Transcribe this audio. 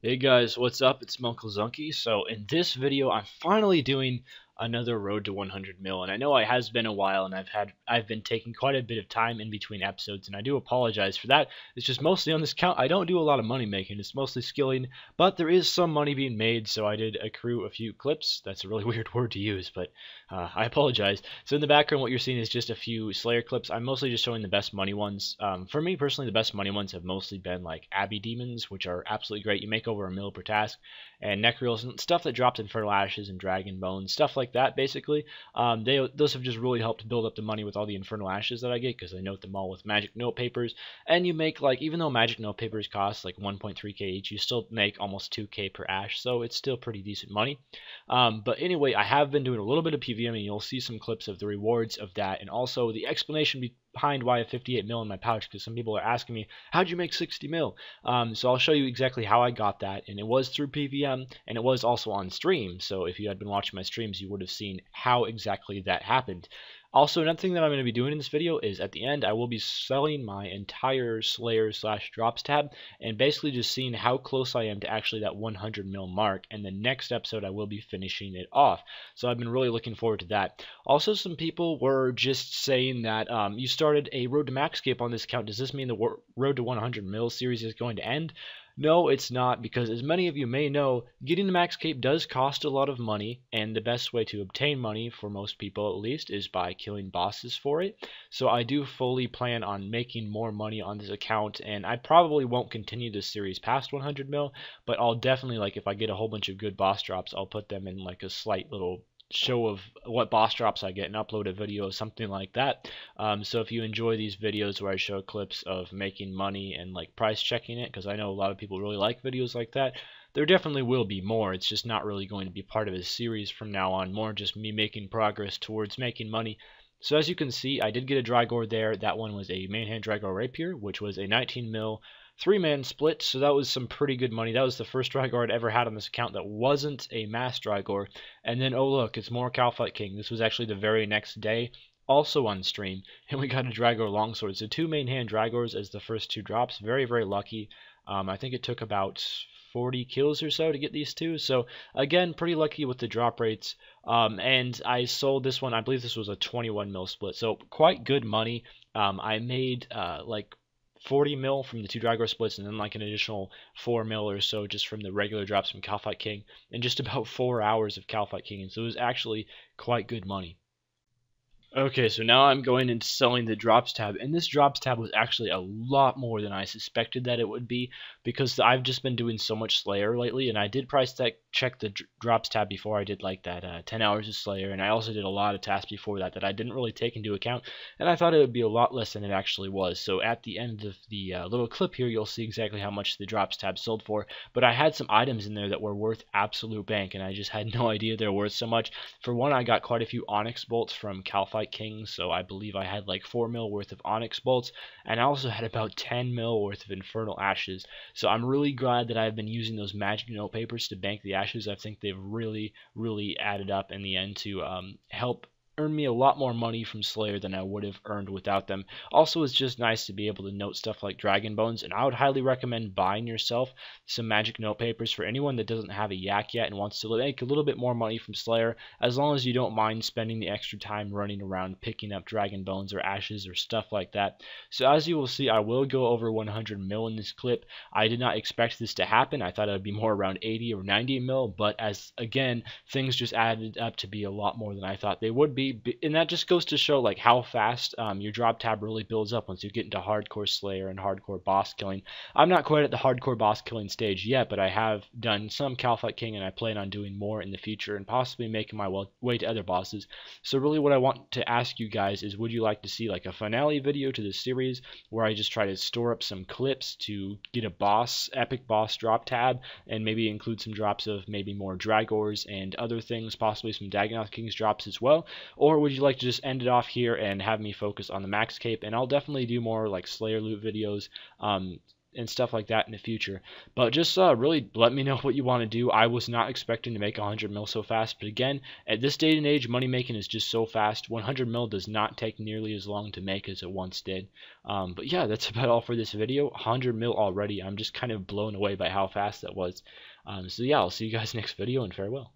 Hey guys, what's up? It's munclesonkey. So in this video, I'm finally doing another road to 100 mil, and I know it has been a while, and I've been taking quite a bit of time in between episodes, and I do apologize for that. It's just mostly on this count. I don't do a lot of money making. It's mostly skilling, but there is some money being made, so I did accrue a few clips. That's a really weird word to use, but I apologize. So in the background, what you're seeing is just a few Slayer clips. I'm mostly just showing the best money ones. For me personally, the best money ones have mostly been like Abbey Demons, which are absolutely great. You make over a mil per task, and Necreals and stuff that dropped Infernal Ashes and Dragon Bones, stuff like that. Basically, those have just really helped build up the money with all the Infernal Ashes that I get because I note them all with magic note papers. And you make like, even though magic note papers cost like 1.3k each, you still make almost 2k per ash, so it's still pretty decent money. But anyway, I have been doing a little bit of PVM, and you'll see some clips of the rewards of that, and also the explanation behind why I have 58 mil in my pouch, because some people are asking me, how'd you make 60 mil? So I'll show you exactly how I got that, and it was through PVM, and it was also on stream. So if you had been watching my streams, you would have seen how exactly that happened. Also, another thing that I'm going to be doing in this video is at the end, I will be selling my entire Slayer / drops tab and basically just seeing how close I am to actually that 100 mil mark. And the next episode, I will be finishing it off. So I've been really looking forward to that. Also, some people were just saying that you started a Road to Maxcape on this account. Does this mean the Road to 100 mil series is going to end? No, it's not, because as many of you may know, getting the max cape does cost a lot of money, and the best way to obtain money, for most people at least, is by killing bosses for it. So I do fully plan on making more money on this account, and I probably won't continue this series past 100 mil, but I'll definitely, like, if I get a whole bunch of good boss drops, I'll put them in like a slight little show of what boss drops I get and upload a video, something like that. So if you enjoy these videos where I show clips of making money and like price checking it, because I know a lot of people really like videos like that, there definitely will be more. It's just not really going to be part of a series from now on, more just me making progress towards making money. So as you can see, I did get a Drygore there. That one was a main hand Drygore Rapier, which was a 19 mil 3-man split, so that was some pretty good money. That was the first Drygore I'd ever had on this account that wasn't a mass Drygore. And then, oh look, it's more Calfight King. This was actually the very next day, also on stream, and we got a Drygore Longsword. So 2 main hand Drygores as the first 2 drops. Very, very lucky. I think it took about 40 kills or so to get these 2. So again, pretty lucky with the drop rates. And I sold this one. I believe this was a 21 mil split, so quite good money. I made like 40 mil from the 2 Drygore splits, and then like an additional 4 mil or so just from the regular drops from Calfight King, and just about 4 hours of Calfight King, and so it was actually quite good money. Okay, so now I'm going into selling the drops tab, and this drops tab was actually a lot more than I suspected that it would be, because I've just been doing so much Slayer lately, and I did price check the drops tab before I did like that 10 hours of Slayer, and I also did a lot of tasks before that I didn't really take into account, and I thought it would be a lot less than it actually was. So at the end of the little clip here, you'll see exactly how much the drops tab sold for, but I had some items in there that were worth absolute bank, and I just had no idea they were worth so much. For one, I got quite a few Onyx bolts from Calfight King, so I believe I had like 4 mil worth of Onyx bolts, and I also had about 10 mil worth of Infernal Ashes. So I'm really glad that I've been using those magic note papers to bank the ashes. I think they've really, really added up in the end to help earn me a lot more money from Slayer than I would have earned without them. Also, it's just nice to be able to note stuff like Dragon Bones, and I would highly recommend buying yourself some magic note papers for anyone that doesn't have a yak yet and wants to make a little bit more money from Slayer, as long as you don't mind spending the extra time running around picking up Dragon Bones or Ashes or stuff like that. So as you will see, I will go over 100 mil in this clip. I did not expect this to happen. I thought it would be more around 80 or 90 mil, but as again, things just added up to be a lot more than I thought they would be, and that just goes to show like how fast your drop tab really builds up once you get into hardcore Slayer and hardcore boss killing. I'm not quite at the hardcore boss killing stage yet, but I have done some Calfight King, and I plan on doing more in the future and possibly making my way to other bosses. So really what I want to ask you guys is, would you like to see like a finale video to this series where I just try to store up some clips to get a epic boss drop tab, and maybe include some drops of maybe more Drygores and other things, possibly some Dagonoth King's drops as well? Or would you like to just end it off here and have me focus on the max cape? And I'll definitely do more like Slayer loot videos and stuff like that in the future. But just really let me know what you want to do. I was not expecting to make 100 mil so fast, but again, at this day and age, money making is just so fast. 100 mil does not take nearly as long to make as it once did. But yeah, that's about all for this video. 100 mil already. I'm just kind of blown away by how fast that was. So yeah, I'll see you guys next video, and farewell.